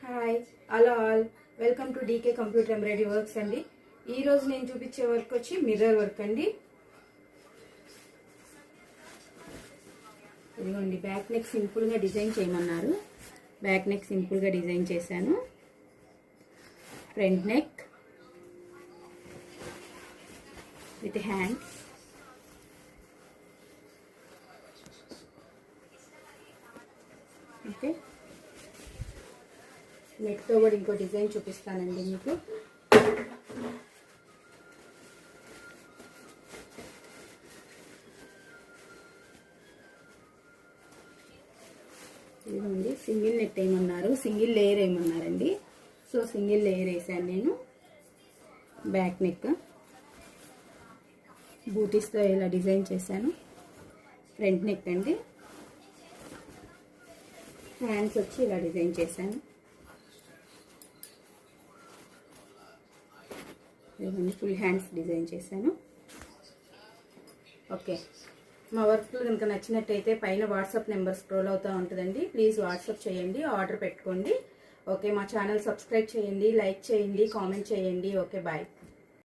Hi hello all, welcome to DK computer embroidery works అండి. ఈరోజు నేను చూపించే వర్క్ వచ్చి మిర్రర్ వర్క్ అండి. ఇదిగోండి, బ్యాక్ నెక్ సింపుల్గా డిజైన్ చేయమన్నారు. బ్యాక్ నెక్ సింపుల్గా డిజైన్ చేశాను. Front neck with hand, okay. నెక్తో కూడా ఇంకో డిజైన్ చూపిస్తానండి మీకు. ఇదిగోండి, సింగిల్ నెట్ వేయమన్నారు, సింగిల్ లేయర్ వేయమన్నారండి. సో సింగిల్ లేయర్ వేసాను నేను. బ్యాక్ నెక్ బూటీస్తో ఇలా డిజైన్ చేశాను. ఫ్రంట్ నెక్ అండి, హ్యాండ్స్ వచ్చి ఇలా డిజైన్ చేశాను. ఫుల్ హ్యాండ్స్ డిజైన్ చేశాను. ఓకే, మా వర్క్లు కనుక నచ్చినట్టయితే పైన వాట్సాప్ నెంబర్ స్క్రోల్ అవుతూ ఉంటుందండి. ప్లీజ్ వాట్సాప్ చేయండి, ఆర్డర్ పెట్టుకోండి. ఓకే, మా ఛానల్ సబ్స్క్రైబ్ చేయండి, లైక్ చేయండి, కామెంట్ చేయండి. Okay, bye.